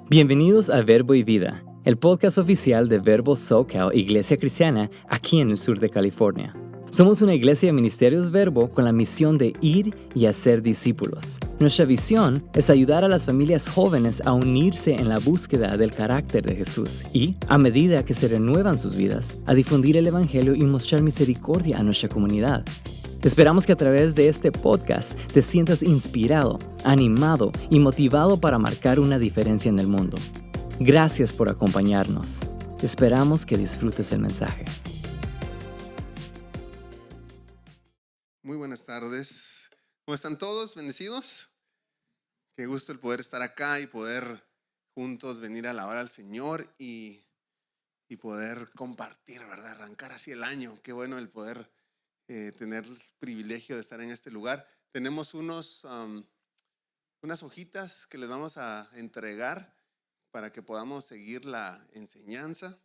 Bienvenidos a Verbo y Vida, el podcast oficial de Verbo SoCal, Iglesia Cristiana, aquí en el sur de California. Somos una iglesia de ministerios Verbo con la misión de ir y hacer discípulos. Nuestra visión es ayudar a las familias jóvenes a unirse en la búsqueda del carácter de Jesús y, a medida que se renuevan sus vidas, a difundir el Evangelio y mostrar misericordia a nuestra comunidad. Esperamos que a través de este podcast te sientas inspirado, animado y motivado para marcar una diferencia en el mundo. Gracias por acompañarnos. Esperamos que disfrutes el mensaje. Muy buenas tardes. ¿Cómo están todos? ¿Bendecidos? Qué gusto el poder estar acá y poder juntos venir a alabar al Señor y poder compartir, ¿verdad? Arrancar así el año. Qué bueno el poder tener el privilegio de estar en este lugar. Tenemos unas hojitas que les vamos a entregar para que podamos seguir la enseñanza.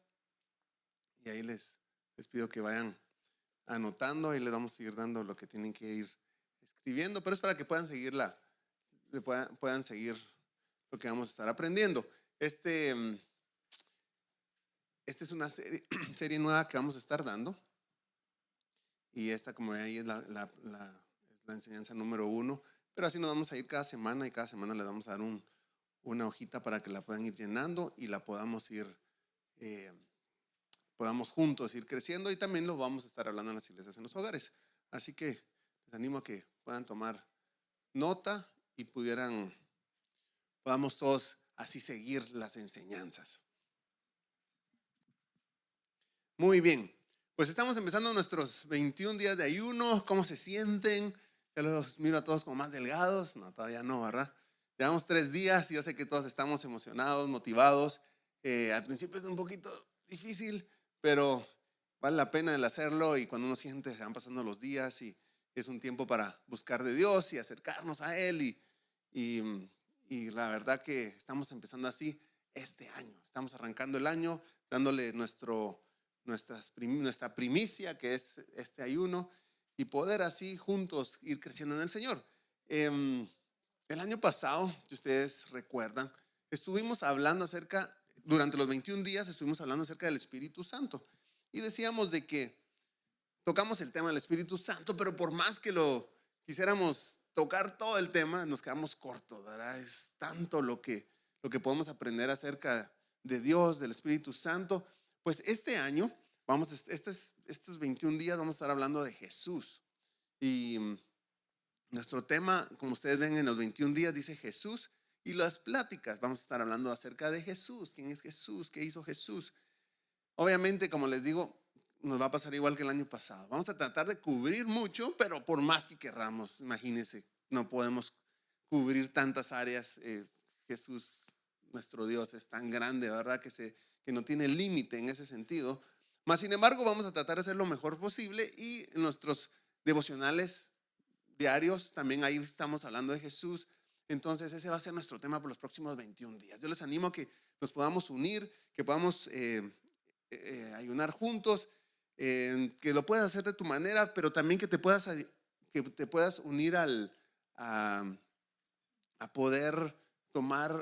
Y ahí les pido que vayan anotando y les vamos a seguir dando lo que tienen que ir escribiendo, pero es para que puedan puedan seguir lo que vamos a estar aprendiendo. Esta es una serie nueva que vamos a estar dando. Y esta, como ahí, es la enseñanza número 1. Pero así nos vamos a ir cada semana y cada semana les vamos a dar una hojita para que la puedan ir llenando y la podamos juntos ir creciendo, y también lo vamos a estar hablando en las iglesias, en los hogares. Así que les animo a que puedan tomar nota y podamos todos así seguir las enseñanzas. Muy bien. Pues estamos empezando nuestros 21 días de ayuno. ¿Cómo se sienten? Ya los miro a todos como más delgados. No, todavía no, ¿verdad? Llevamos 3 días y yo sé que todos estamos emocionados, motivados. Al principio es un poquito difícil, pero vale la pena el hacerlo, y cuando uno siente que van pasando los días y es un tiempo para buscar de Dios y acercarnos a Él, y la verdad que estamos empezando así este año. Estamos arrancando el año dándole nuestra primicia, que es este ayuno, y poder así juntos ir creciendo en el Señor. El año pasado, si ustedes recuerdan, durante los 21 días estuvimos hablando acerca del Espíritu Santo, y decíamos de que tocamos el tema del Espíritu Santo, pero por más que lo quisiéramos tocar todo el tema, nos quedamos cortos, ¿verdad? Es tanto lo que podemos aprender acerca de Dios, del Espíritu Santo. Pues este año, estos 21 días vamos a estar hablando de Jesús. Y nuestro tema, como ustedes ven en los 21 días, dice Jesús. Y las pláticas, vamos a estar hablando acerca de Jesús. ¿Quién es Jesús? ¿Qué hizo Jesús? Obviamente, como les digo, nos va a pasar igual que el año pasado. Vamos a tratar de cubrir mucho, pero por más que querramos, imagínense, no podemos cubrir tantas áreas. Jesús, nuestro Dios, es tan grande, ¿verdad? Que no tiene límite en ese sentido. Mas, sin embargo, vamos a tratar de hacer lo mejor posible, y en nuestros devocionales diarios también ahí estamos hablando de Jesús. Entonces ese va a ser nuestro tema por los próximos 21 días. Yo les animo a que nos podamos unir, que podamos ayunar juntos, que lo puedas hacer de tu manera, pero también que te puedas unir a poder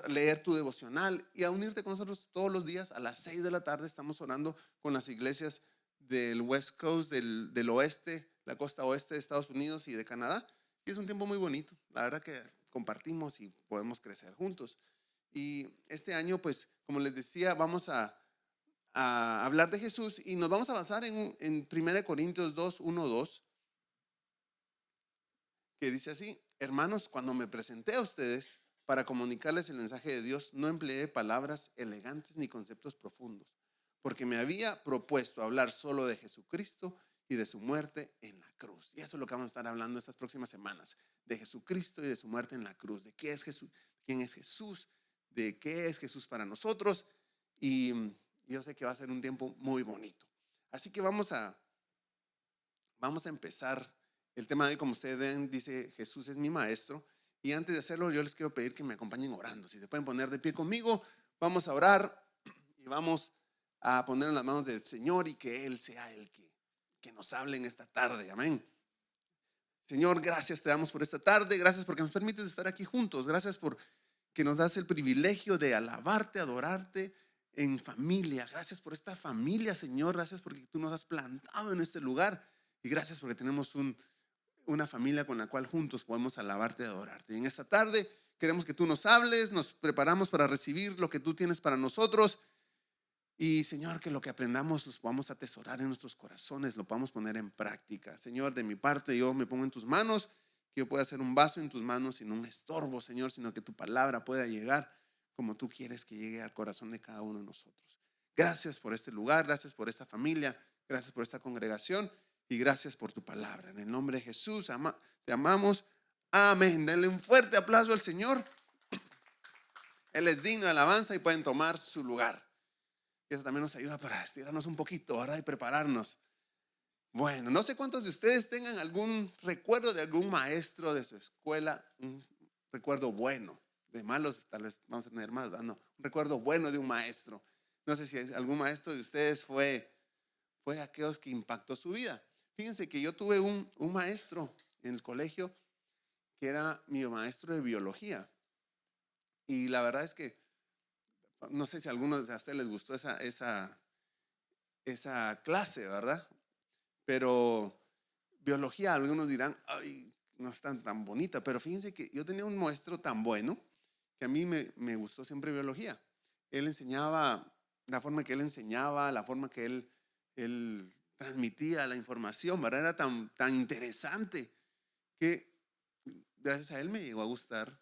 leer tu devocional y a unirte con nosotros todos los días a las 6 de la tarde. Estamos orando con las iglesias del West Coast, del oeste, la costa oeste de Estados Unidos y de Canadá, y es un tiempo muy bonito. La verdad que compartimos y podemos crecer juntos. Y este año, pues, como les decía, vamos a hablar de Jesús, y nos vamos a basar en 1 Corintios 2, 1, 2, que dice así: hermanos, cuando me presenté a ustedes para comunicarles el mensaje de Dios, no empleé palabras elegantes ni conceptos profundos, porque me había propuesto hablar solo de Jesucristo y de su muerte en la cruz. Y eso es lo que vamos a estar hablando estas próximas semanas, de Jesucristo y de su muerte en la cruz, de qué es Jesús, quién es Jesús, de qué es Jesús para nosotros. Y yo sé que va a ser un tiempo muy bonito. Así que vamos a empezar el tema de hoy. Como ustedes ven, dice Jesús es mi maestro. Y antes de hacerlo, yo les quiero pedir que me acompañen orando. Si se pueden poner de pie conmigo, vamos a orar y vamos a poner en las manos del Señor, y que Él sea el que nos hable en esta tarde. Amén. Señor, gracias te damos por esta tarde. Gracias porque nos permites estar aquí juntos. Gracias porque que nos das el privilegio de alabarte, adorarte en familia. Gracias por esta familia, Señor. Gracias porque tú nos has plantado en este lugar. Y gracias porque tenemos una familia con la cual juntos podemos alabarte y adorarte. Y en esta tarde queremos que tú nos hables, nos preparamos para recibir lo que tú tienes para nosotros. Y Señor, que lo que aprendamos los podamos atesorar en nuestros corazones, lo podamos poner en práctica. Señor, de mi parte yo me pongo en tus manos, que yo pueda ser un vaso en tus manos, sin un estorbo, Señor, sino que tu palabra pueda llegar como tú quieres que llegue al corazón de cada uno de nosotros. Gracias por este lugar, gracias por esta familia, gracias por esta congregación y gracias por tu palabra. En el nombre de Jesús, te amamos. Amén. Denle un fuerte aplauso al Señor. Él es digno de alabanza y pueden tomar su lugar. Y eso también nos ayuda para estirarnos un poquito, ¿verdad? Y prepararnos. Bueno, no sé cuántos de ustedes tengan algún recuerdo de algún maestro de su escuela, un recuerdo bueno. De malos tal vez vamos a tener más, ¿verdad? No, un recuerdo bueno de un maestro. No sé si algún maestro de ustedes fue de aquellos que impactó su vida. Fíjense que yo tuve un maestro en el colegio que era mi maestro de biología. Y la verdad es que no sé si a algunos de ustedes les gustó esa clase, ¿verdad? Pero biología, algunos dirán, ay, no es tan bonita. Pero fíjense que yo tenía un maestro tan bueno que a mí me gustó siempre biología. Él enseñaba, la forma que él enseñaba, la forma que él transmitía la información, ¿verdad? Era tan interesante que gracias a él me llegó a gustar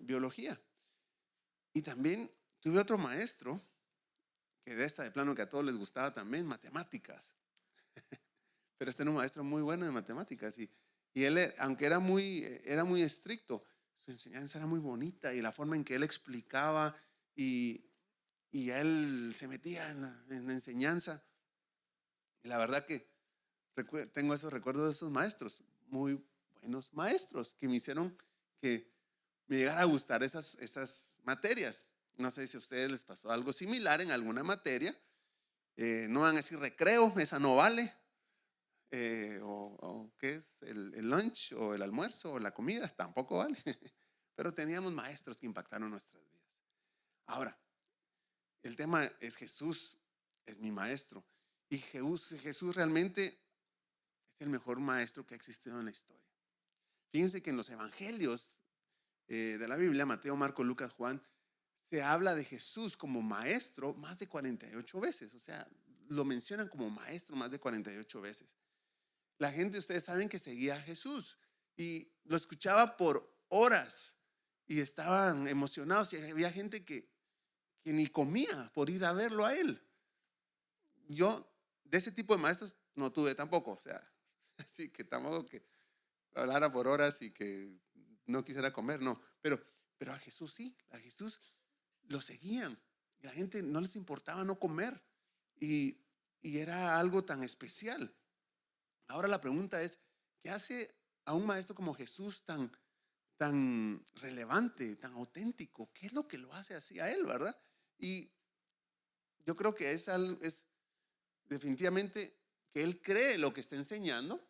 biología. Y también tuve otro maestro que de plano que a todos les gustaba también, matemáticas. Pero este era un maestro muy bueno de matemáticas y él, aunque era muy estricto, su enseñanza era muy bonita y la forma en que él explicaba y él se metía en la enseñanza. Y la verdad que tengo esos recuerdos de esos maestros, muy buenos maestros que me hicieron que me llegara a gustar esas materias. No sé si a ustedes les pasó algo similar en alguna materia. No van a decir recreo, esa no vale. O qué es el lunch o el almuerzo o la comida, tampoco vale. Pero teníamos maestros que impactaron nuestras vidas. Ahora, el tema es Jesús, es mi maestro. Y Jesús realmente es el mejor maestro que ha existido en la historia. Fíjense que en los evangelios de la Biblia, Mateo, Marco, Lucas, Juan, se habla de Jesús como maestro más de 48 veces. O sea, lo mencionan como maestro más de 48 veces. La gente, ustedes saben que seguía a Jesús y lo escuchaba por horas y estaban emocionados y había gente que ni comía por ir a verlo a él. Yo de ese tipo de maestros no tuve tampoco, o sea, así que tampoco que hablara por horas y que no quisiera comer, no, pero a Jesús sí, a Jesús lo seguían y a la gente no les importaba no comer y era algo tan especial. Ahora la pregunta es, ¿qué hace a un maestro como Jesús tan relevante, tan auténtico? ¿Qué es lo que lo hace así a él, verdad? Y yo creo que es definitivamente que él cree lo que está enseñando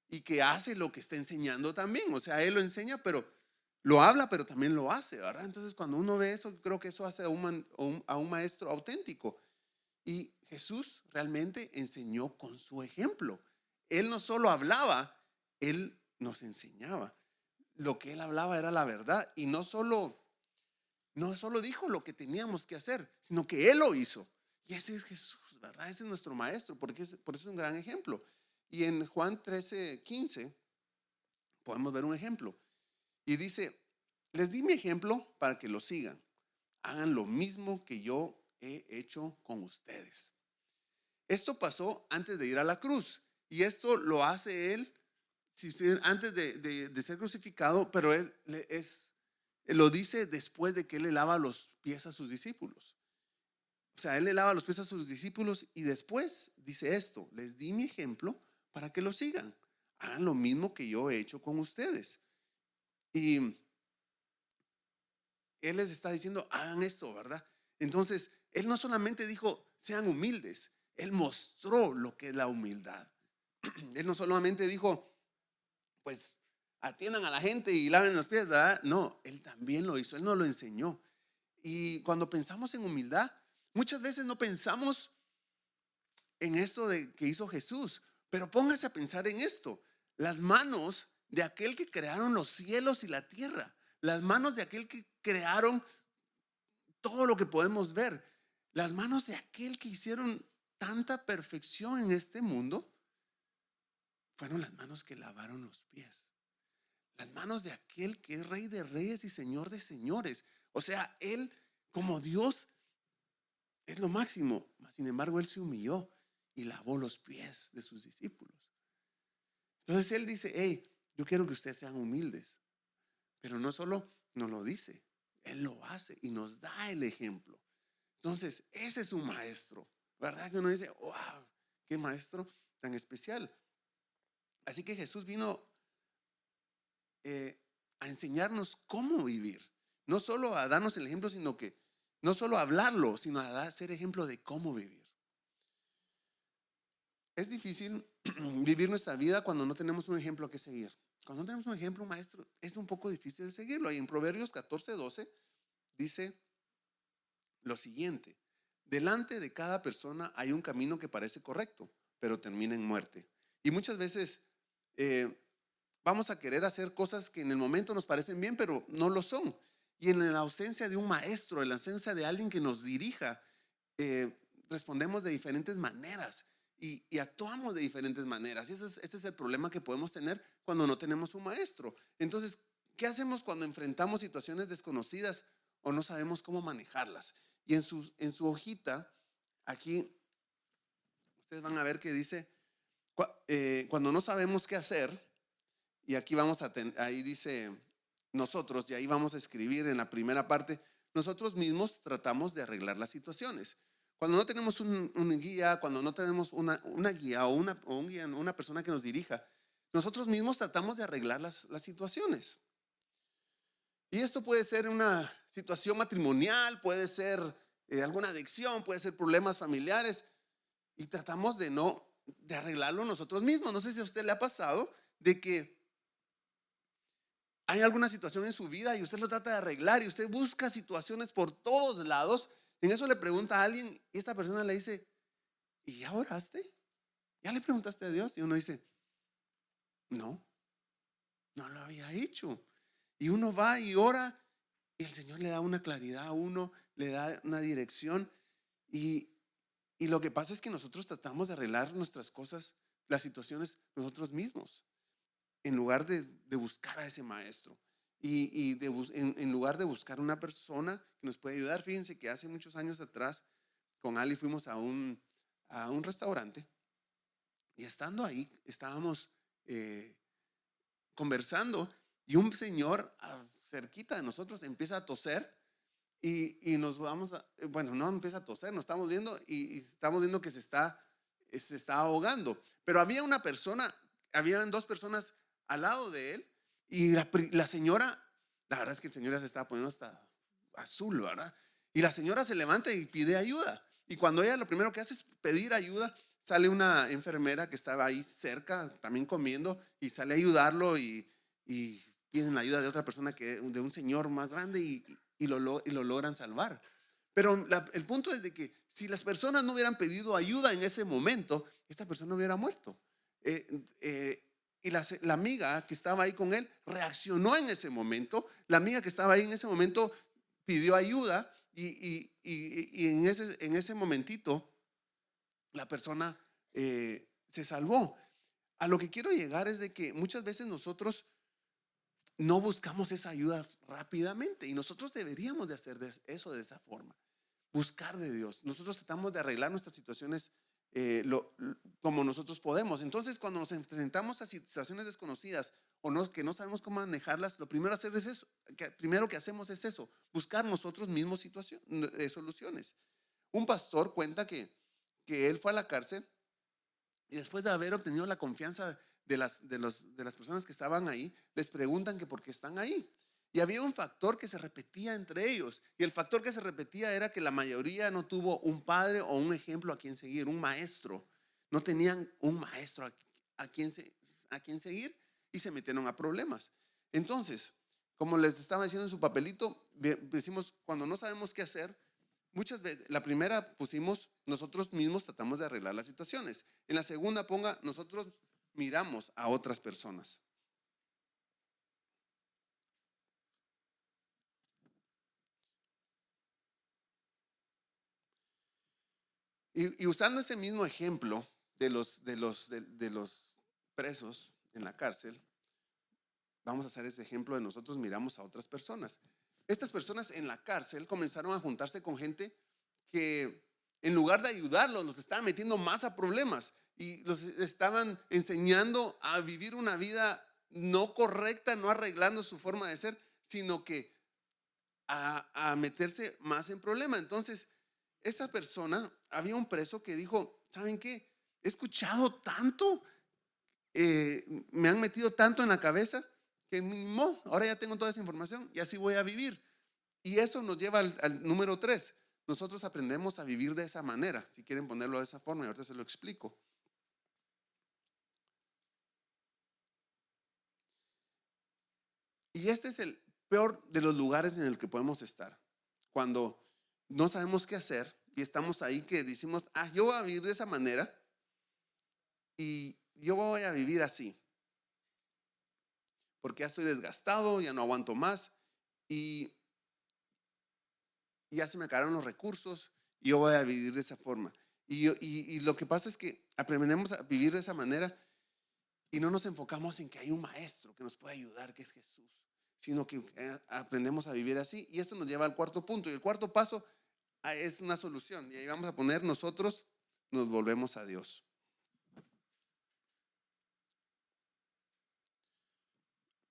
y que hace lo que está enseñando también. O sea, él lo enseña, pero lo habla, pero también lo hace, ¿verdad? Entonces, cuando uno ve eso, creo que eso hace a un maestro auténtico. Y Jesús realmente enseñó con su ejemplo. Él no solo hablaba, él nos enseñaba. Lo que él hablaba era la verdad y no solo dijo lo que teníamos que hacer, sino que él lo hizo. Y ese es Jesús, ¿verdad? Ese es nuestro maestro, por eso es un gran ejemplo. Y en Juan 13:15 podemos ver un ejemplo. Y dice, les di mi ejemplo para que lo sigan. Hagan lo mismo que yo he hecho con ustedes. Esto pasó antes de ir a la cruz. Y esto lo hace él antes de ser crucificado, pero él lo dice después de que él le lava los pies a sus discípulos. O sea, él le lava los pies a sus discípulos y después dice esto: les di mi ejemplo para que lo sigan. Hagan lo mismo que yo he hecho con ustedes. Y él les está diciendo, hagan esto, ¿verdad? Entonces, él no solamente dijo, sean humildes, él mostró lo que es la humildad. Él no solamente dijo, pues atiendan a la gente y laven los pies, ¿verdad? No, Él también lo hizo, Él nos lo enseñó. Y cuando pensamos en humildad, muchas veces no pensamos en esto de que hizo Jesús, pero póngase a pensar en esto: las manos de aquel que crearon los cielos y la tierra, las manos de aquel que crearon todo lo que podemos ver, las manos de aquel que hicieron tanta perfección en este mundo, fueron las manos que lavaron los pies. Las manos de aquel que es Rey de reyes y Señor de señores. O sea, Él como Dios es lo máximo. Sin embargo, Él se humilló y lavó los pies de sus discípulos. Entonces Él dice: hey, yo quiero que ustedes sean humildes. Pero no solo nos lo dice, Él lo hace y nos da el ejemplo. Entonces ese es un maestro, ¿verdad? Que uno dice: wow, qué maestro tan especial. Así que Jesús vino a enseñarnos cómo vivir. No solo a darnos el ejemplo, sino que no solo a hablarlo, sino a ser ejemplo de cómo vivir. Es difícil vivir nuestra vida cuando no tenemos un ejemplo que seguir. Cuando no tenemos un ejemplo, un maestro, es un poco difícil de seguirlo. Y en Proverbios 14:12 dice lo siguiente: delante de cada persona hay un camino que parece correcto, pero termina en muerte. Y muchas veces vamos a querer hacer cosas que en el momento nos parecen bien, pero no lo son. Y en la ausencia de un maestro, en la ausencia de alguien que nos dirija, respondemos de diferentes maneras y actuamos de diferentes maneras. Y este es el problema que podemos tener cuando no tenemos un maestro. Entonces, ¿qué hacemos cuando enfrentamos situaciones desconocidas o no sabemos cómo manejarlas? Y en su hojita, aquí, ustedes van a ver que dice, cuando no sabemos qué hacer, y aquí ahí dice nosotros, y ahí vamos a escribir en la primera parte: nosotros mismos tratamos de arreglar las situaciones. Cuando no tenemos un guía, cuando no tenemos una guía o un guía, una persona que nos dirija, nosotros mismos tratamos de arreglar las situaciones. Y esto puede ser una situación matrimonial, puede ser alguna adicción, puede ser problemas familiares, y tratamos de arreglarlo nosotros mismos. No sé si a usted le ha pasado de que hay alguna situación en su vida y usted lo trata de arreglar y usted busca situaciones por todos lados. En eso le pregunta a alguien y esta persona le dice: ¿y ya oraste? ¿Ya le preguntaste a Dios? Y uno dice: no lo había hecho. Y uno va y ora y el Señor le da una claridad a uno, le da una dirección. Y lo que pasa es que nosotros tratamos de arreglar nuestras cosas, las situaciones, nosotros mismos, en lugar de buscar a ese maestro. Y en lugar de buscar una persona que nos puede ayudar. Fíjense que hace muchos años atrás con Ali fuimos a un restaurante, y estando ahí estábamos conversando, y un señor cerquita de nosotros empieza a toser y nos vamos bueno, no empieza a toser, nos estamos viendo y estamos viendo que se está ahogando. Pero habían dos personas al lado de él, y la señora, la verdad es que el señor ya se estaba poniendo hasta azul, ¿verdad? Y la señora se levanta y pide ayuda. Y cuando ella lo primero que hace es pedir ayuda, sale una enfermera que estaba ahí cerca también comiendo y sale a ayudarlo, y piden la ayuda de otra persona, de un señor más grande, y lo logran salvar. Pero el punto es de que si las personas no hubieran pedido ayuda en ese momento, esta persona hubiera muerto. Y la amiga que estaba ahí con él reaccionó en ese momento. La amiga que estaba ahí en ese momento pidió ayuda, y en ese momentito la persona se salvó. A lo que quiero llegar es de que muchas veces nosotros no buscamos esa ayuda rápidamente, y nosotros deberíamos de hacer eso de esa forma, buscar de Dios. Nosotros tratamos de arreglar nuestras situaciones como nosotros podemos. Entonces, cuando nos enfrentamos a situaciones desconocidas o que no sabemos cómo manejarlas, lo primero que hacemos es eso: buscar nosotros mismos soluciones. Un pastor cuenta que él fue a la cárcel, y después de haber obtenido la confianza de las personas que estaban ahí, les preguntan que por qué están ahí. Y había un factor que se repetía entre ellos, y el factor que se repetía era que la mayoría no tuvo un padre o un ejemplo a quien seguir, un maestro. No tenían un maestro a quien seguir. y se metieron a problemas. Entonces, como les estaba diciendo en su papelito, decimos, cuando no sabemos qué hacer, muchas veces, la primera pusimos, nosotros mismos tratamos de arreglar las situaciones. En la segunda ponga, nosotros miramos a otras personas. Y usando ese mismo ejemplo de los presos en la cárcel, vamos a hacer ese ejemplo de nosotros miramos a otras personas. Estas personas en la cárcel comenzaron a juntarse con gente que en lugar de ayudarlos, los estaban metiendo más a problemas y los estaban enseñando a vivir una vida no correcta, no arreglando su forma de ser, sino que a meterse más en problemas. Entonces, esta persona, había un preso que dijo, ¿saben qué? He escuchado tanto, me han metido tanto en la cabeza que no, ahora ya tengo toda esa información y así voy a vivir. Y eso nos lleva al número 3. Nosotros aprendemos a vivir de esa manera, si quieren ponerlo de esa forma, y ahorita se lo explico. Y este es el peor de los lugares en el que podemos estar, cuando no sabemos qué hacer y estamos ahí que decimos, yo voy a vivir de esa manera y yo voy a vivir así, porque ya estoy desgastado, ya no aguanto más y ya se me acabaron los recursos y yo voy a vivir de esa forma. Y lo que pasa es que aprendemos a vivir de esa manera y no nos enfocamos en que hay un maestro que nos puede ayudar, que es Jesús, sino que aprendemos a vivir así. Y esto nos lleva al cuarto punto. Y el cuarto paso es una solución. Y ahí vamos a poner, nosotros nos volvemos a Dios.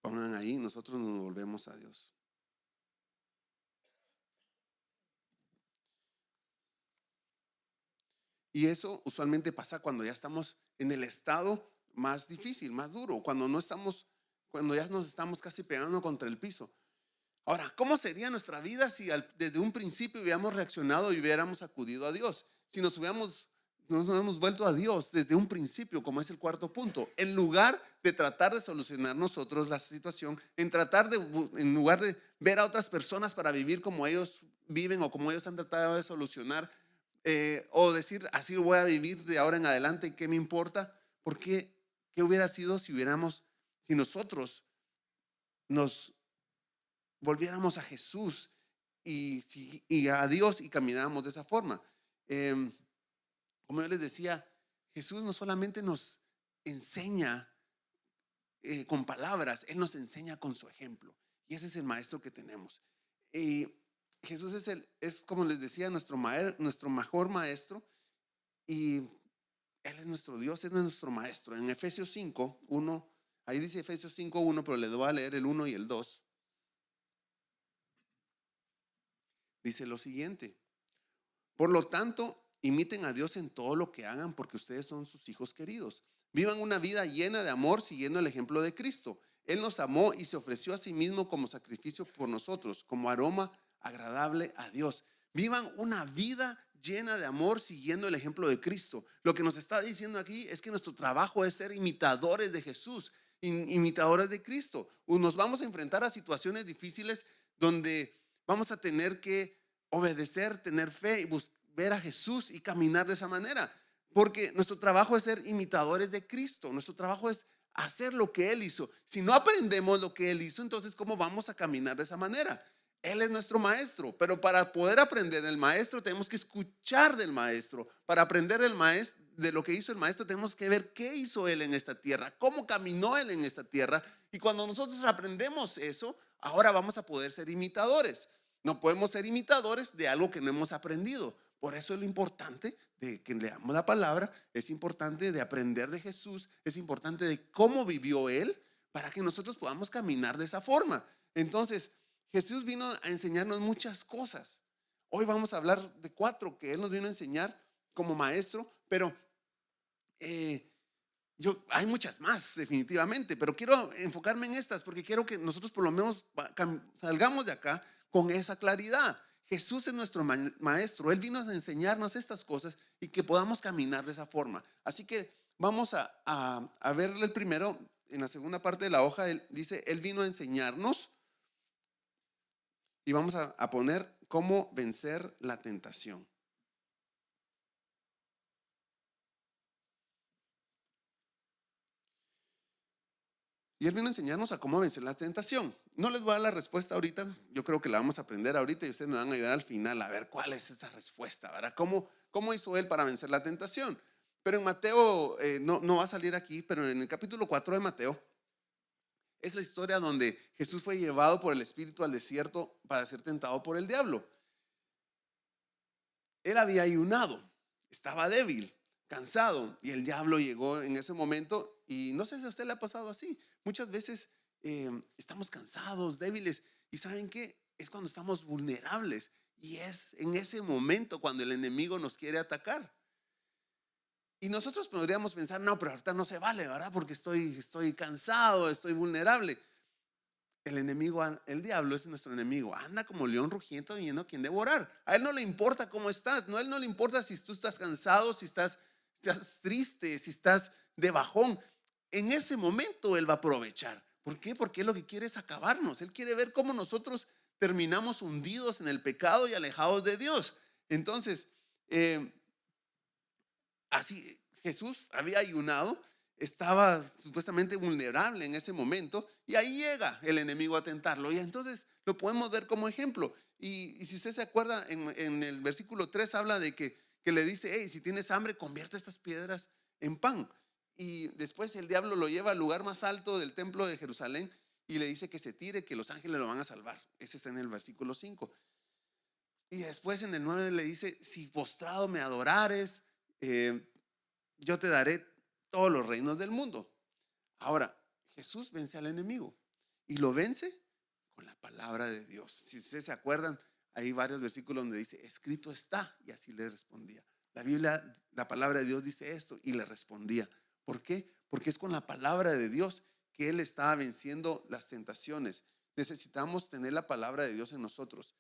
Pongan ahí, nosotros nos volvemos a Dios. Y eso usualmente pasa cuando ya estamos en el estado más difícil, más duro, cuando ya nos estamos casi pegando contra el piso. Ahora, ¿cómo sería nuestra vida si desde un principio hubiéramos reaccionado y hubiéramos acudido a Dios? Si nos hubiéramos vuelto a Dios desde un principio, como es el cuarto punto, en lugar de tratar de solucionar nosotros la situación, en lugar de ver a otras personas para vivir como ellos viven o como ellos han tratado de solucionar, o decir, así voy a vivir de ahora en adelante, ¿qué me importa? Porque, ¿qué hubiera sido si nosotros nos volviéramos a Jesús y a Dios y camináramos de esa forma? Como yo les decía, Jesús no solamente nos enseña con palabras, Él nos enseña con su ejemplo. Y ese es el maestro que tenemos. Jesús es como les decía, nuestro mejor maestro, y Él es nuestro Dios, es nuestro maestro. En Efesios 5:1, ahí dice Efesios 5:1, pero les voy a leer el 1 y el 2. Dice lo siguiente: por lo tanto, imiten a Dios en todo lo que hagan, porque ustedes son sus hijos queridos. Vivan una vida llena de amor siguiendo el ejemplo de Cristo. Él nos amó y se ofreció a sí mismo como sacrificio por nosotros, como aroma agradable a Dios. Vivan una vida llena de amor siguiendo el ejemplo de Cristo. Lo que nos está diciendo aquí es que nuestro trabajo es ser imitadores de Jesús, imitadores de Cristo. Nos vamos a enfrentar a situaciones difíciles donde vamos a tener que obedecer, tener fe y ver a Jesús y caminar de esa manera, porque nuestro trabajo es ser imitadores de Cristo. Nuestro trabajo es hacer lo que Él hizo. Si no aprendemos lo que Él hizo, entonces ¿cómo vamos a caminar de esa manera? Él es nuestro maestro, pero para poder aprender del maestro tenemos que escuchar del maestro. Para aprender de lo que hizo el maestro tenemos que ver qué hizo Él en esta tierra, cómo caminó Él en esta tierra. Y cuando nosotros aprendemos eso, ahora vamos a poder ser imitadores. No podemos ser imitadores de algo que no hemos aprendido. Por eso es lo importante de que leamos la palabra, es importante de aprender de Jesús, es importante de cómo vivió Él, para que nosotros podamos caminar de esa forma. Entonces, Jesús vino a enseñarnos muchas cosas. Hoy vamos a hablar de 4 que Él nos vino a enseñar como maestro, pero hay muchas más definitivamente, pero quiero enfocarme en estas porque quiero que nosotros por lo menos salgamos de acá con esa claridad. Jesús es nuestro maestro, Él vino a enseñarnos estas cosas y que podamos caminar de esa forma. Así que vamos a ver el primero, en la segunda parte de la hoja, dice, Él vino a enseñarnos, y vamos a poner cómo vencer la tentación. Y Él vino a enseñarnos a cómo vencer la tentación. No les voy a dar la respuesta ahorita, yo creo que la vamos a aprender ahorita y ustedes me van a ayudar al final a ver cuál es esa respuesta, ¿verdad? ¿Cómo hizo Él para vencer la tentación? Pero en Mateo, no va a salir aquí, pero en el capítulo 4 de Mateo, es la historia donde Jesús fue llevado por el Espíritu al desierto para ser tentado por el diablo. Él había ayunado, estaba débil, cansado, y el diablo llegó en ese momento. Y no sé si a usted le ha pasado así. Muchas veces estamos cansados, débiles, y ¿saben qué? Es cuando estamos vulnerables, y es en ese momento cuando el enemigo nos quiere atacar. Y nosotros podríamos pensar, no, pero ahorita no se vale, ¿verdad? Porque estoy cansado, estoy vulnerable. El enemigo, el diablo es nuestro enemigo. Anda como león rugiente viendo a quien devorar. A él no le importa cómo estás. A él no le importa si tú estás cansado, si estás triste, si estás de bajón. En ese momento él va a aprovechar. ¿Por qué? Porque él lo que quiere es acabarnos. Él quiere ver cómo nosotros terminamos hundidos en el pecado y alejados de Dios. Entonces, así Jesús había ayunado, estaba supuestamente vulnerable en ese momento, y ahí llega el enemigo a tentarlo. Y entonces lo podemos ver como ejemplo. Y si usted se acuerda, en el versículo 3 habla de que le dice, hey, si tienes hambre, convierte estas piedras en pan. Y después el diablo lo lleva al lugar más alto del templo de Jerusalén y le dice que se tire, que los ángeles lo van a salvar. Ese está en el versículo 5. Y después en el 9 le dice, si postrado me adorares, yo te daré todos los reinos del mundo. Ahora, Jesús vence al enemigo y lo vence con la palabra de Dios. Si ustedes se acuerdan, hay varios versículos donde dice, escrito está, y así le respondía. La Biblia, la palabra de Dios dice esto, y le respondía. ¿Por qué? Porque es con la palabra de Dios que él estaba venciendo las tentaciones. Necesitamos tener la palabra de Dios en nosotros.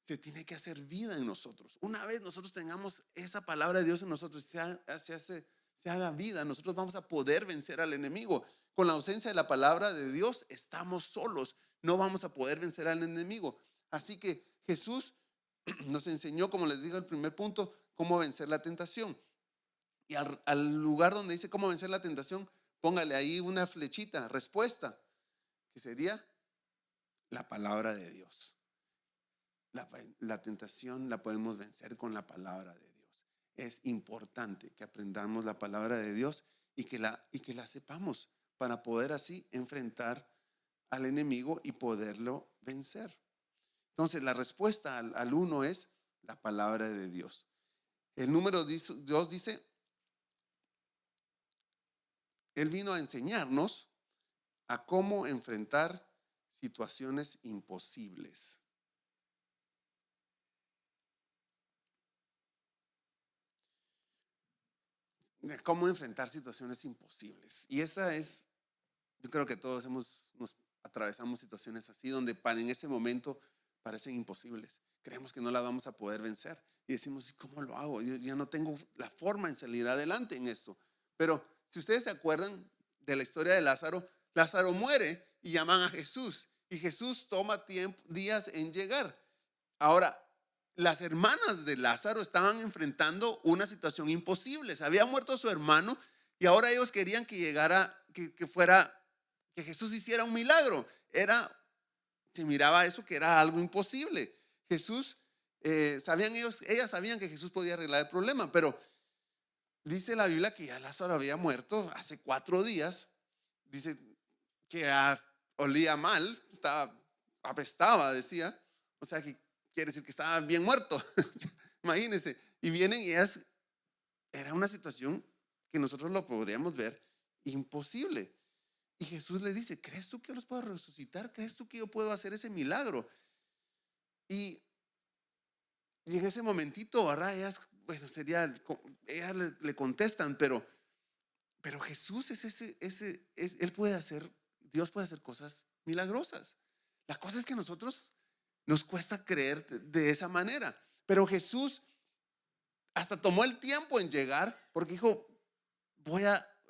Se tiene que hacer vida en nosotros. Una vez nosotros tengamos esa palabra de Dios en nosotros, se haga vida, nosotros vamos a poder vencer al enemigo. Con la ausencia de la palabra de Dios estamos solos, no vamos a poder vencer al enemigo. Así que Jesús nos enseñó, como les digo en el primer punto, cómo vencer la tentación. Y al lugar donde dice cómo vencer la tentación, póngale ahí una flechita, respuesta, que sería la palabra de Dios. La tentación la podemos vencer con la palabra de Dios. Es importante que aprendamos la palabra de Dios y que la sepamos para poder así enfrentar al enemigo y poderlo vencer. Entonces la respuesta al 1 es la palabra de Dios. El número 2 dice, Él vino a enseñarnos a cómo enfrentar situaciones imposibles. Cómo enfrentar situaciones imposibles. Y esa es, yo creo que todos nos atravesamos situaciones así, donde en ese momento parecen imposibles. Creemos que no la vamos a poder vencer y decimos, ¿cómo lo hago? Yo ya no tengo la forma en salir adelante en esto. Pero si ustedes se acuerdan de la historia de Lázaro, Lázaro muere y llaman a Jesús, y Jesús toma días en llegar. Ahora, las hermanas de Lázaro estaban enfrentando una situación imposible. Se había muerto su hermano y ahora ellos querían que llegara, que Jesús hiciera un milagro. Se miraba eso que era algo imposible. Jesús, ellas sabían que Jesús podía arreglar el problema, pero dice la Biblia que ya Lázaro había muerto hace 4 días. Dice que olía mal, apestaba, decía. O sea que quiere decir que estaba bien muerto. Imagínense. Y vienen y era una situación que nosotros lo podríamos ver imposible. Y Jesús le dice, ¿crees tú que yo los puedo resucitar? ¿Crees tú que yo puedo hacer ese milagro? Y en ese momentito, ¿verdad? Ellas le contestan, pero Jesús Él puede hacer, Dios puede hacer cosas milagrosas. La cosa es que nosotros nos cuesta creer de esa manera. Pero Jesús hasta tomó el tiempo en llegar porque dijo,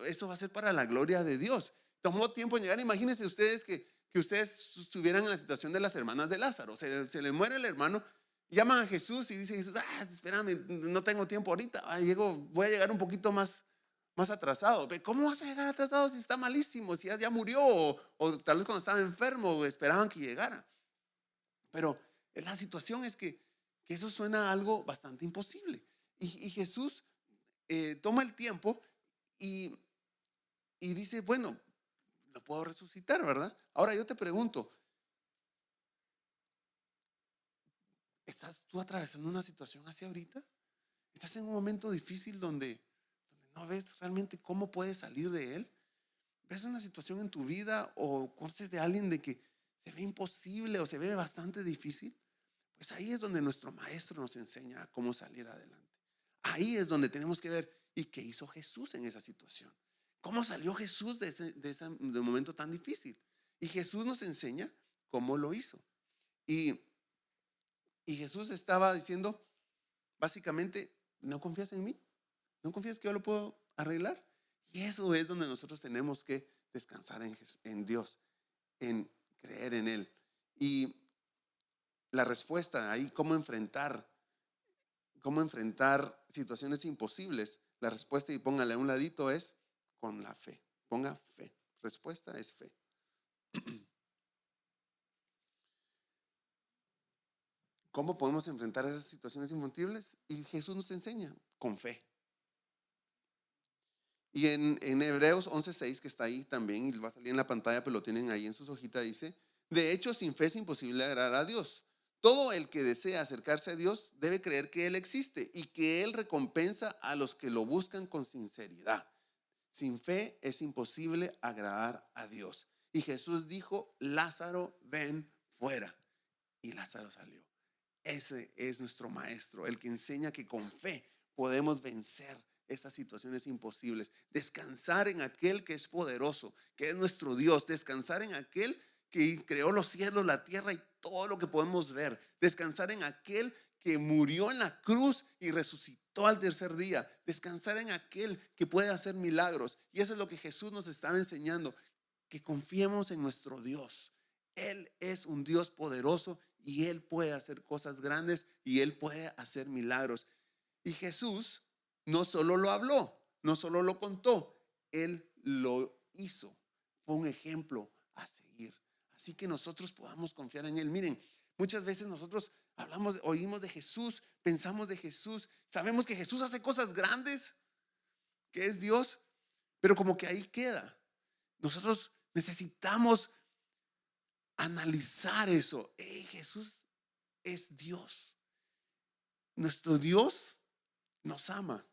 eso va a ser para la gloria de Dios. tomó tiempo en llegar. Imagínense ustedes que ustedes estuvieran en la situación de las hermanas de Lázaro. Se les muere el hermano, llaman a Jesús y dice Jesús, espérame, no tengo tiempo ahorita, voy a llegar un poquito más atrasado. ¿Cómo vas a llegar atrasado si está malísimo? Si ya murió o tal vez cuando estaba enfermo esperaban que llegara. Pero la situación es que eso suena a algo bastante imposible. Y Jesús toma el tiempo y dice, bueno, lo puedo resucitar, ¿verdad? Ahora yo te pregunto, ¿estás tú atravesando una situación así ahorita? ¿Estás en un momento difícil donde no ves realmente cómo puedes salir de él? ¿Ves una situación en tu vida o conoces de alguien de que se ve imposible o se ve bastante difícil? Pues ahí es donde nuestro maestro nos enseña cómo salir adelante. Ahí es donde tenemos que ver, ¿y qué hizo Jesús en esa situación? ¿Cómo salió Jesús de un momento tan difícil? Y Jesús nos enseña cómo lo hizo. Y Jesús estaba diciendo, básicamente, ¿no confías en mí? ¿No confías que yo lo puedo arreglar? Y eso es donde nosotros tenemos que descansar en Dios, en creer en Él. Y la respuesta ahí, cómo enfrentar situaciones imposibles, la respuesta, y póngale a un ladito, es con la fe. Ponga fe. Respuesta es fe. ¿Cómo podemos enfrentar esas situaciones imposibles? Y Jesús nos enseña con fe. Y en Hebreos 11:6, que está ahí también, y va a salir en la pantalla, pero lo tienen ahí en sus hojitas, dice: de hecho, sin fe es imposible agradar a Dios. Todo el que desea acercarse a Dios debe creer que Él existe y que Él recompensa a los que lo buscan con sinceridad. Sin fe es imposible agradar a Dios. Y Jesús dijo: Lázaro, ven fuera. Y Lázaro salió. Ese es nuestro maestro, el que enseña que con fe podemos vencer esas situaciones imposibles. Descansar en aquel que es poderoso, que es nuestro Dios. Descansar en aquel que creó los cielos, la tierra y todo lo que podemos ver. Descansar en aquel que murió en la cruz y resucitó al tercer día. Descansar en aquel que puede hacer milagros. Y eso es lo que Jesús nos estaba enseñando, que confiemos en nuestro Dios. Él es un Dios poderoso y Él puede hacer cosas grandes y Él puede hacer milagros. Y Jesús no solo lo habló, no solo lo contó, Él lo hizo. Fue un ejemplo a seguir. Así que nosotros podamos confiar en Él. Miren, muchas veces nosotros oímos de Jesús, pensamos de Jesús, sabemos que Jesús hace cosas grandes, que es Dios, pero como que ahí queda. Nosotros necesitamos analizar eso. Jesús es Dios. Nuestro Dios nos ama,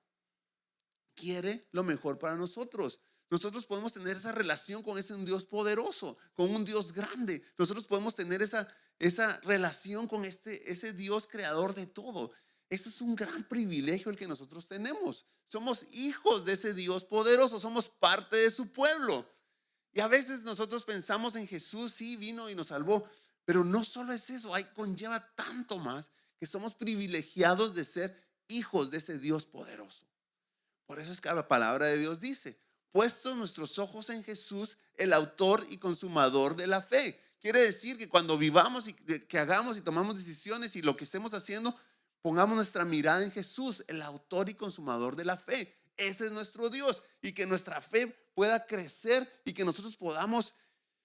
quiere lo mejor para nosotros. Nosotros podemos tener esa relación con ese Dios poderoso, con un Dios grande. Nosotros podemos tener esa relación con ese Dios creador de todo. Ese es un gran privilegio el que nosotros tenemos. Somos hijos de ese Dios poderoso, somos parte de su pueblo. Y a veces nosotros pensamos en Jesús, sí, vino y nos salvó, pero no solo es eso, conlleva tanto más, que somos privilegiados de ser hijos de ese Dios poderoso. Por eso es que la palabra de Dios dice: puestos nuestros ojos en Jesús, el autor y consumador de la fe. Quiere decir que cuando vivamos y que hagamos y tomamos decisiones y lo que estemos haciendo, pongamos nuestra mirada en Jesús, el autor y consumador de la fe. Ese es nuestro Dios, y que nuestra fe pueda crecer y que nosotros podamos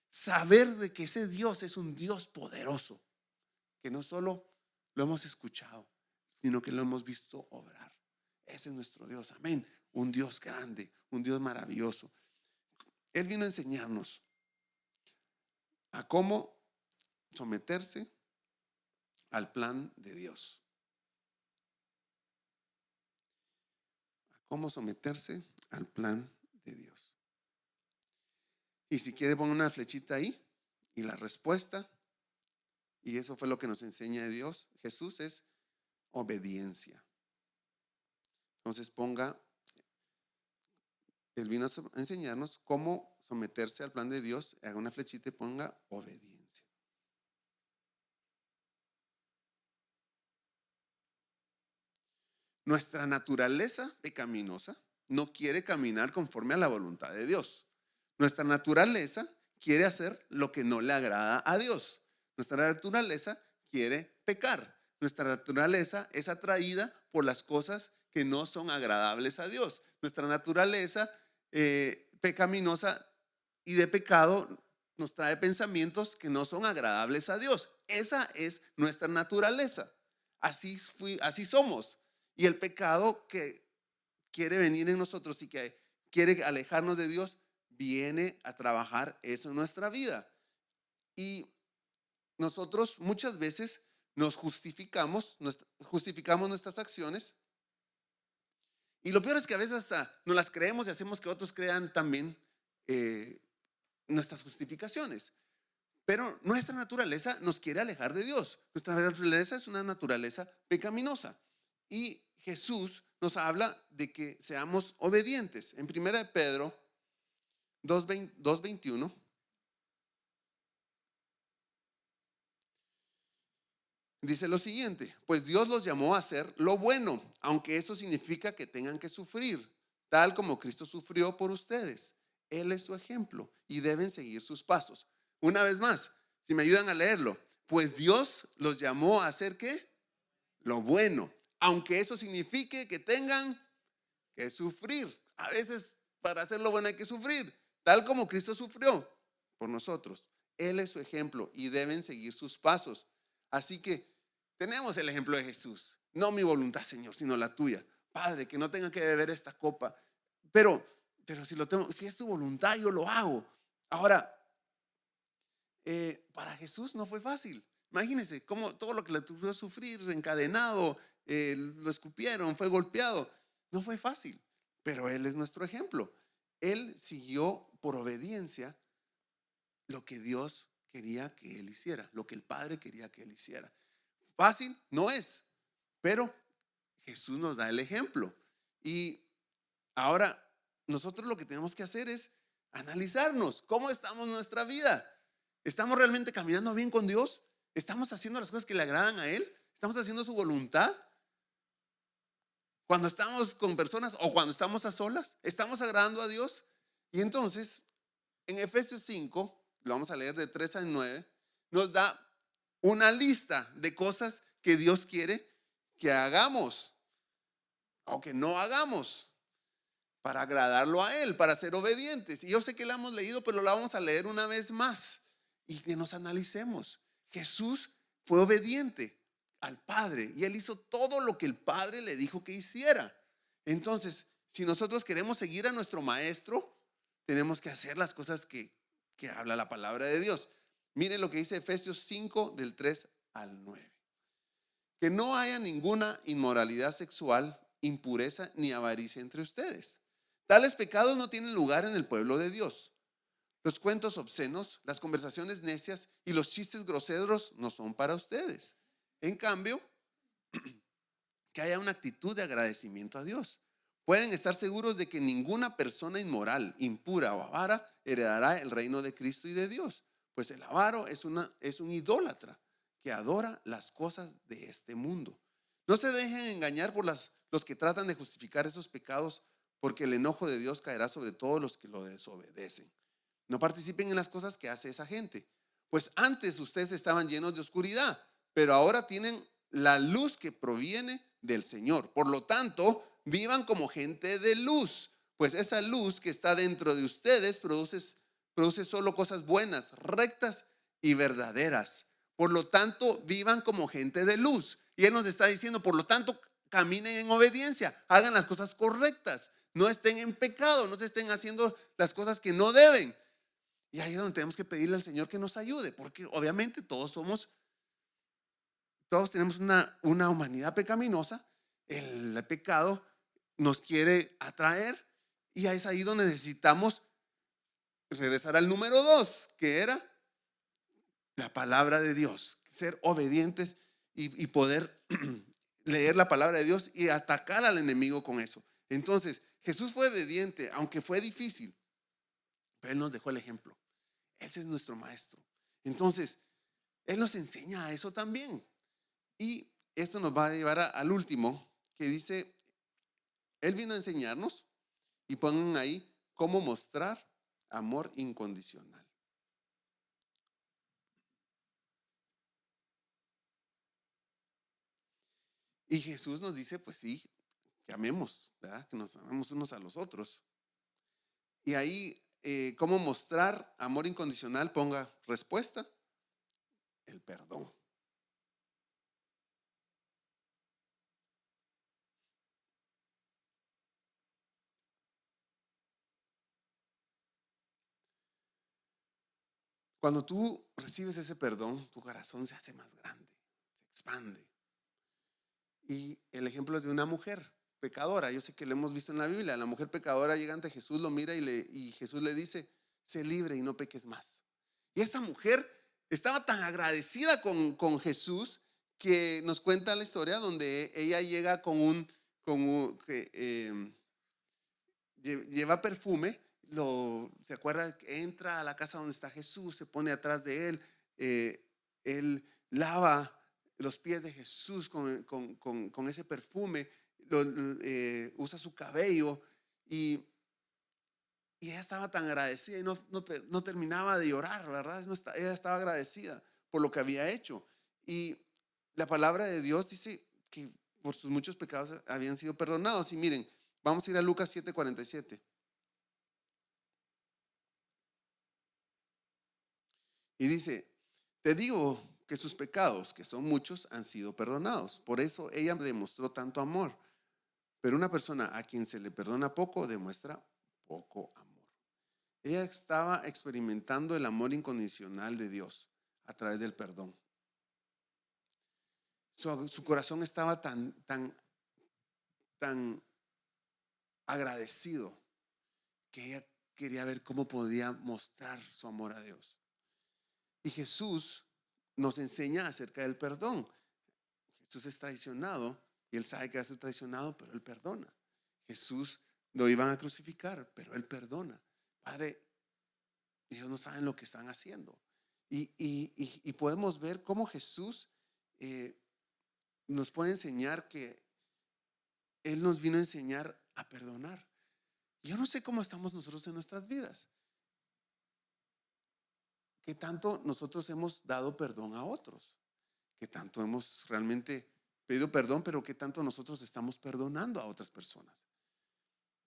saber de que ese Dios es un Dios poderoso, que no solo lo hemos escuchado, sino que lo hemos visto obrar. Ese es nuestro Dios, amén. Un Dios grande, un Dios maravilloso. Él vino a enseñarnos a cómo someterse al plan de Dios. A cómo someterse al plan de Dios. Y si quiere, ponga una flechita ahí, y la respuesta, y eso fue lo que nos enseña Dios, Jesús, es obediencia. Entonces Él vino a enseñarnos cómo someterse al plan de Dios. Haga una flechita y ponga obediencia. Nuestra naturaleza pecaminosa no quiere caminar conforme a la voluntad de Dios. Nuestra naturaleza quiere hacer lo que no le agrada a Dios. Nuestra naturaleza quiere pecar. Nuestra naturaleza es atraída por las cosas que no son agradables a Dios. Nuestra naturaleza pecaminosa y de pecado nos trae pensamientos que no son agradables a Dios. Esa es nuestra naturaleza. Así somos. Y el pecado que quiere venir en nosotros y que quiere alejarnos de Dios, viene a trabajar eso en nuestra vida. Y nosotros muchas veces nos justificamos nuestras acciones. Y lo peor es que a veces hasta nos las creemos y hacemos que otros crean también nuestras justificaciones. Pero nuestra naturaleza nos quiere alejar de Dios. Nuestra naturaleza es una naturaleza pecaminosa. Y Jesús nos habla de que seamos obedientes. En 1 Pedro 2:21 dice lo siguiente: pues Dios los llamó a hacer lo bueno, aunque eso significa que tengan que sufrir, tal como Cristo sufrió por ustedes. Él es su ejemplo y deben seguir sus pasos. Una vez más, si me ayudan a leerlo, pues Dios los llamó a hacer ¿qué? Lo bueno, aunque eso signifique que tengan que sufrir. A veces para hacer lo bueno hay que sufrir, tal como Cristo sufrió por nosotros. Él es su ejemplo y deben seguir sus pasos. Así que tenemos el ejemplo de Jesús. No mi voluntad, Señor, sino la tuya. Padre, que no tenga que beber esta copa. Pero si es tu voluntad, yo lo hago. Ahora, para Jesús no fue fácil. Imagínense cómo todo lo que le tuvo que sufrir, encadenado, lo escupieron, fue golpeado. No fue fácil, pero Él es nuestro ejemplo. Él siguió por obediencia lo que Dios quería que Él hiciera, lo que el Padre quería que Él hiciera. Fácil no es, pero Jesús nos da el ejemplo. Y ahora nosotros lo que tenemos que hacer es analizarnos. ¿Cómo estamos en nuestra vida? ¿Estamos realmente caminando bien con Dios? ¿Estamos haciendo las cosas que le agradan a Él? ¿Estamos haciendo su voluntad? Cuando estamos con personas o cuando estamos a solas, ¿estamos agradando a Dios? Y entonces, en Efesios 5, lo vamos a leer de 3 al 9, nos da una lista de cosas que Dios quiere que hagamos o que no hagamos para agradarlo a Él, para ser obedientes. Y yo sé que la hemos leído, pero la vamos a leer una vez más y que nos analicemos. Jesús fue obediente al Padre y Él hizo todo lo que el Padre le dijo que hiciera. Entonces, si nosotros queremos seguir a nuestro Maestro, tenemos que hacer las cosas que habla la palabra de Dios. Miren lo que dice Efesios 5 del 3 al 9. Que no haya ninguna inmoralidad sexual, impureza ni avaricia entre ustedes. Tales pecados no tienen lugar en el pueblo de Dios. Los cuentos obscenos, las conversaciones necias y los chistes groseros no son para ustedes. En cambio, que haya una actitud de agradecimiento a Dios. Pueden estar seguros de que ninguna persona inmoral, impura o avara heredará el reino de Cristo y de Dios. Pues el avaro es un idólatra que adora las cosas de este mundo. No se dejen engañar por los que tratan de justificar esos pecados, porque el enojo de Dios caerá sobre todos los que lo desobedecen. No participen en las cosas que hace esa gente, pues antes ustedes estaban llenos de oscuridad, pero ahora tienen la luz que proviene del Señor. Por lo tanto, vivan como gente de luz, pues esa luz que está dentro de ustedes produce solo cosas buenas, rectas y verdaderas. Por lo tanto, vivan como gente de luz. Y Él nos está diciendo, por lo tanto, caminen en obediencia, hagan las cosas correctas, no estén en pecado, no se estén haciendo las cosas que no deben. Y ahí es donde tenemos que pedirle al Señor que nos ayude, porque obviamente todos tenemos una humanidad pecaminosa. El pecado nos quiere atraer y es ahí donde necesitamos regresar al número 2, que era la palabra de Dios, ser obedientes y poder leer la palabra de Dios y atacar al enemigo con eso. Entonces, Jesús fue obediente, aunque fue difícil, pero Él nos dejó el ejemplo. Él es nuestro maestro. Entonces, Él nos enseña a eso también. Y esto nos va a llevar al último, que dice, Él vino a enseñarnos, y pongan ahí, cómo mostrar amor incondicional. Y Jesús nos dice, pues sí, que amemos, ¿verdad? Que nos amemos unos a los otros. Y ahí, ¿cómo mostrar amor incondicional? Ponga respuesta, el perdón. Cuando tú recibes ese perdón, tu corazón se hace más grande, se expande. Y el ejemplo es de una mujer pecadora. Yo sé que lo hemos visto en la Biblia. La mujer pecadora llega ante Jesús, lo mira y Jesús le dice, sé libre y no peques más. Y esta mujer estaba tan agradecida con Jesús que nos cuenta la historia donde ella llega lleva perfume. ¿Se acuerda? Entra a la casa donde está Jesús, se pone atrás de él. Él lava los pies de Jesús con ese perfume, usa su cabello y ella estaba tan agradecida y no terminaba de llorar, ¿verdad? Ella estaba agradecida por lo que había hecho. Y la palabra de Dios dice que por sus muchos pecados habían sido perdonados. Y miren, vamos a ir a Lucas 7:47. Y dice, te digo que sus pecados, que son muchos, han sido perdonados. Por eso ella demostró tanto amor. Pero una persona a quien se le perdona poco, demuestra poco amor. Ella estaba experimentando el amor incondicional de Dios a través del perdón. Su corazón estaba tan agradecido que ella quería ver cómo podía mostrar su amor a Dios. Y Jesús nos enseña acerca del perdón. Jesús es traicionado y él sabe que va a ser traicionado, pero él perdona. Jesús lo iban a crucificar, pero él perdona. Padre, ellos no saben lo que están haciendo. Y podemos ver cómo Jesús nos puede enseñar que él nos vino a enseñar a perdonar. Yo no sé cómo estamos nosotros en nuestras vidas. ¿Qué tanto nosotros hemos dado perdón a otros? ¿Qué tanto hemos realmente pedido perdón, pero qué tanto nosotros estamos perdonando a otras personas?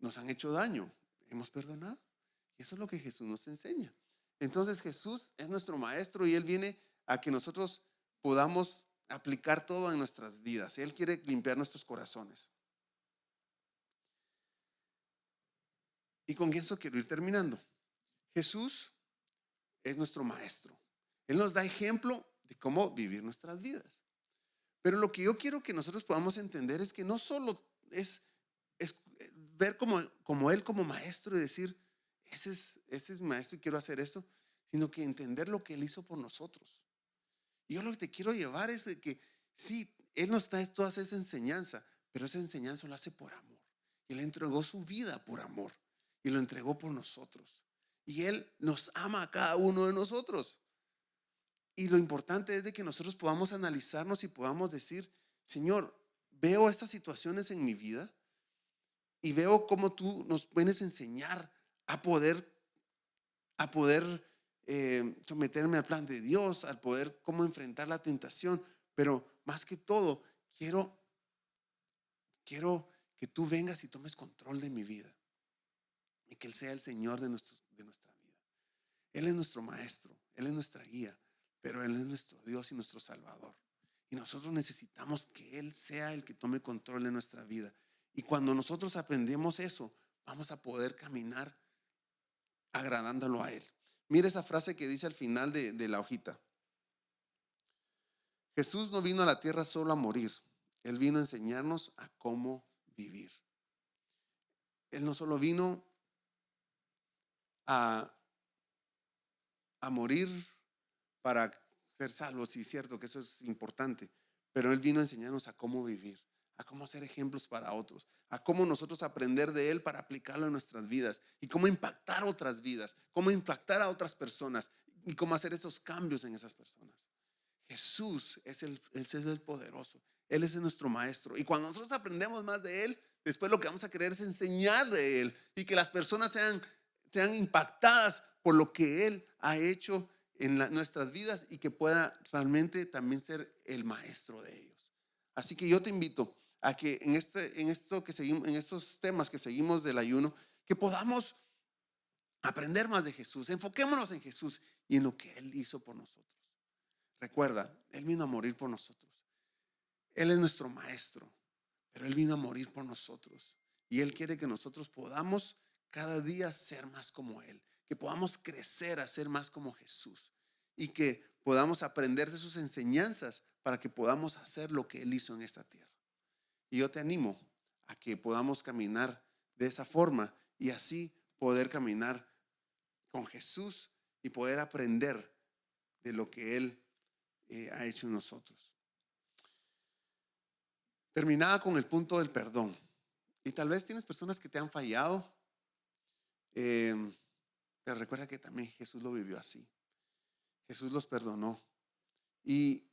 Nos han hecho daño, hemos perdonado. Y eso es lo que Jesús nos enseña. Entonces Jesús es nuestro maestro y Él viene a que nosotros podamos aplicar todo en nuestras vidas. Él quiere limpiar nuestros corazones. Y con eso quiero ir terminando. Jesús es nuestro maestro. Él nos da ejemplo de cómo vivir nuestras vidas. Pero lo que yo quiero que nosotros podamos entender es que no solo es ver como Él como maestro y decir, ese es mi maestro y quiero hacer esto, sino que entender lo que Él hizo por nosotros. Y yo lo que te quiero llevar es de que sí, Él nos da toda esa enseñanza, pero esa enseñanza lo hace por amor. Él entregó su vida por amor y lo entregó por nosotros. Y Él nos ama a cada uno de nosotros. Y lo importante es de que nosotros podamos analizarnos y podamos decir, Señor, veo estas situaciones en mi vida y veo cómo tú nos puedes enseñar a poder someterme al plan de Dios, al poder cómo enfrentar la tentación. Pero más que todo, quiero que tú vengas y tomes control de mi vida y que Él sea el Señor de nuestra vida. Él es nuestro maestro, Él es nuestra guía, pero Él es nuestro Dios y nuestro Salvador. Y nosotros necesitamos que Él sea el que tome control de nuestra vida. Y cuando nosotros aprendemos eso, vamos a poder caminar agradándolo a Él. Mira esa frase que dice al final de la hojita. Jesús no vino a la tierra solo a morir. Él vino a enseñarnos a cómo vivir. Él no solo vino a morir para ser salvos, sí es cierto que eso es importante, pero Él vino a enseñarnos a cómo vivir, a cómo ser ejemplos para otros, a cómo nosotros aprender de Él para aplicarlo en nuestras vidas y cómo impactar otras vidas, cómo impactar a otras personas y cómo hacer esos cambios en esas personas. Jesús es el poderoso, Él es nuestro maestro, y cuando nosotros aprendemos más de Él, después lo que vamos a querer es enseñar de Él y que las personas sean impactadas por lo que Él ha hecho en nuestras vidas y que pueda realmente también ser el maestro de ellos. Así que yo te invito a que en estos temas que seguimos del ayuno, que podamos aprender más de Jesús. Enfoquémonos en Jesús y en lo que Él hizo por nosotros. Recuerda, Él vino a morir por nosotros. Él es nuestro maestro, pero Él vino a morir por nosotros. Y Él quiere que nosotros podamos cada día ser más como Él, que podamos crecer a ser más como Jesús y que podamos aprender de sus enseñanzas para que podamos hacer lo que Él hizo en esta tierra. Y yo te animo a que podamos caminar de esa forma y así poder caminar con Jesús y poder aprender de lo que Él ha hecho en nosotros. Terminaba con el punto del perdón. Y tal vez tienes personas que te han fallado, pero recuerda que también Jesús lo vivió así. Jesús los perdonó. Y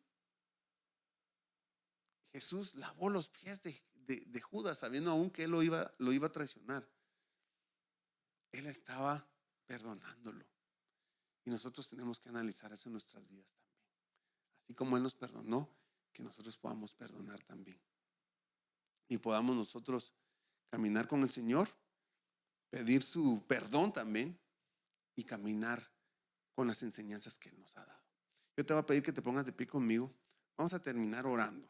Jesús lavó los pies de Judas, sabiendo aún que él lo iba a traicionar. Él estaba perdonándolo. Y nosotros tenemos que analizar eso en nuestras vidas también. Así como Él nos perdonó, que nosotros podamos perdonar también. Y podamos nosotros caminar con el Señor, pedir su perdón también y caminar con las enseñanzas que Él nos ha dado. Yo te voy a pedir que te pongas de pie conmigo. Vamos a terminar orando.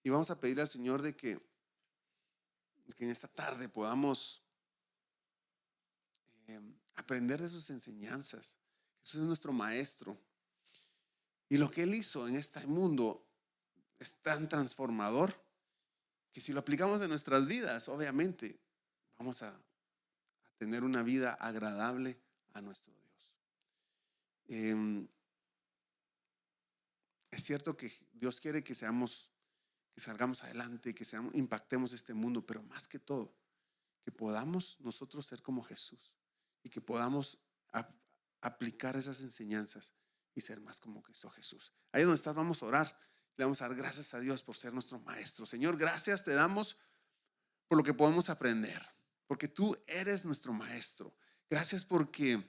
Y vamos a pedirle al Señor de que en esta tarde podamos aprender de sus enseñanzas. Jesús es nuestro maestro. Y lo que Él hizo en este mundo es tan transformador que si lo aplicamos en nuestras vidas, obviamente vamos a tener una vida agradable a nuestro Dios. Es cierto que Dios quiere que salgamos adelante, que impactemos este mundo, pero más que todo, que podamos nosotros ser como Jesús y que podamos aplicar esas enseñanzas y ser más como Cristo Jesús. Ahí donde estás, vamos a orar. Le vamos a dar gracias a Dios por ser nuestro maestro. Señor, gracias te damos por lo que podemos aprender, porque tú eres nuestro maestro. Gracias porque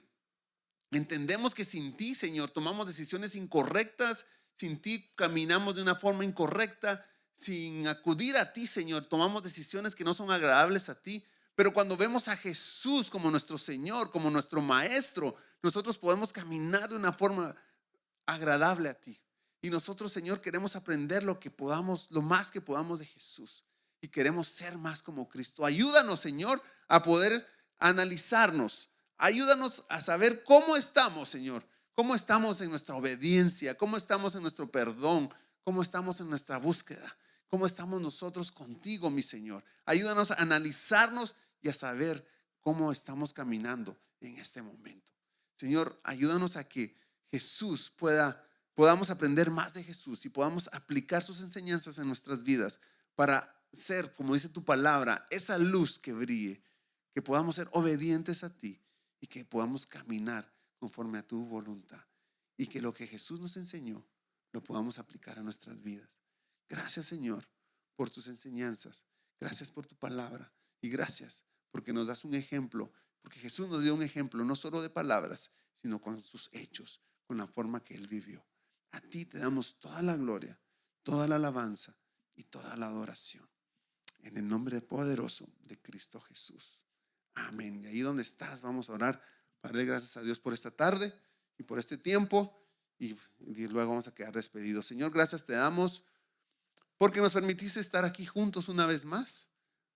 entendemos que sin ti, Señor, tomamos decisiones incorrectas. Sin ti caminamos de una forma incorrecta. Sin acudir a ti, Señor, tomamos decisiones que no son agradables a ti. Pero cuando vemos a Jesús como nuestro Señor, como nuestro maestro, nosotros podemos caminar de una forma agradable a ti. Y nosotros, Señor, queremos aprender lo más que podamos de Jesús. Y queremos ser más como Cristo. Ayúdanos, Señor, a poder analizarnos. Ayúdanos a saber cómo estamos, Señor. Cómo estamos en nuestra obediencia. Cómo estamos en nuestro perdón. Cómo estamos en nuestra búsqueda. Cómo estamos nosotros contigo, mi Señor. Ayúdanos a analizarnos y a saber cómo estamos caminando en este momento. Señor, ayúdanos a que podamos aprender más de Jesús y podamos aplicar sus enseñanzas en nuestras vidas para ser, como dice tu palabra, esa luz que brille, que podamos ser obedientes a ti y que podamos caminar conforme a tu voluntad y que lo que Jesús nos enseñó lo podamos aplicar a nuestras vidas. Gracias, Señor, por tus enseñanzas. Gracias por tu palabra y gracias porque nos das un ejemplo, porque Jesús nos dio un ejemplo no solo de palabras, sino con sus hechos, con la forma que Él vivió. A ti te damos toda la gloria, toda la alabanza y toda la adoración. En el nombre poderoso de Cristo Jesús. Amén. Y ahí donde estás, vamos a orar para darle gracias a Dios por esta tarde y por este tiempo. Y luego vamos a quedar despedidos. Señor, gracias te damos porque nos permitiste estar aquí juntos una vez más,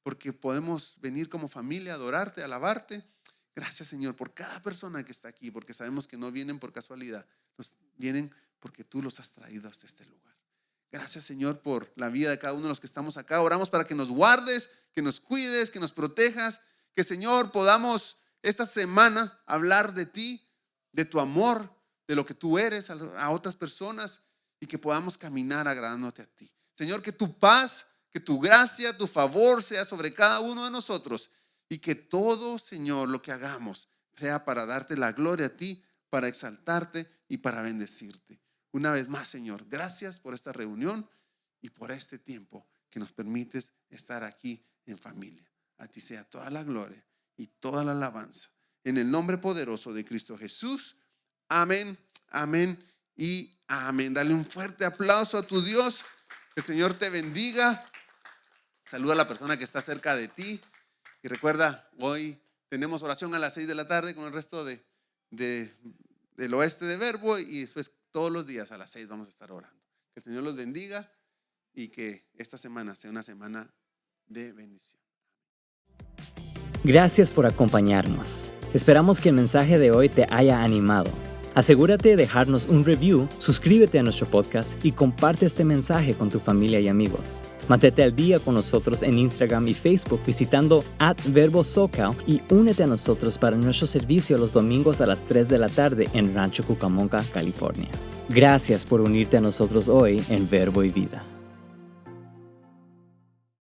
porque podemos venir como familia a adorarte, a alabarte. Gracias, Señor, por cada persona que está aquí, porque sabemos que no vienen por casualidad, vienen porque tú los has traído hasta este lugar. Gracias, Señor, por la vida de cada uno de los que estamos acá. Oramos para que nos guardes, que nos cuides, que nos protejas, que, Señor, podamos esta semana hablar de ti, de tu amor, de lo que tú eres a otras personas y que podamos caminar agradándote a ti. Señor, que tu paz, que tu gracia, tu favor sea sobre cada uno de nosotros y que todo, Señor, lo que hagamos sea para darte la gloria a ti, para exaltarte y para bendecirte. Una vez más, Señor, gracias por esta reunión y por este tiempo que nos permites estar aquí en familia. A ti sea toda la gloria y toda la alabanza. en el nombre poderoso de Cristo Jesús. Amén, amén y amén. Dale un fuerte aplauso a tu Dios. Que el Señor te bendiga. Saluda a la persona que está cerca de ti. Y recuerda, hoy tenemos oración a las 6 de la tarde con el resto del oeste de Verbo. Y después todos los días a las 6 vamos a estar orando. Que el Señor los bendiga y que esta semana sea una semana de bendición. Gracias por acompañarnos. Esperamos que el mensaje de hoy te haya animado. Asegúrate de dejarnos un review, suscríbete a nuestro podcast y comparte este mensaje con tu familia y amigos. Mantente al día con nosotros en Instagram y Facebook visitando @verbosocal y únete a nosotros para nuestro servicio los domingos a las 3 de la tarde en Rancho Cucamonga, California. Gracias por unirte a nosotros hoy en Verbo y Vida.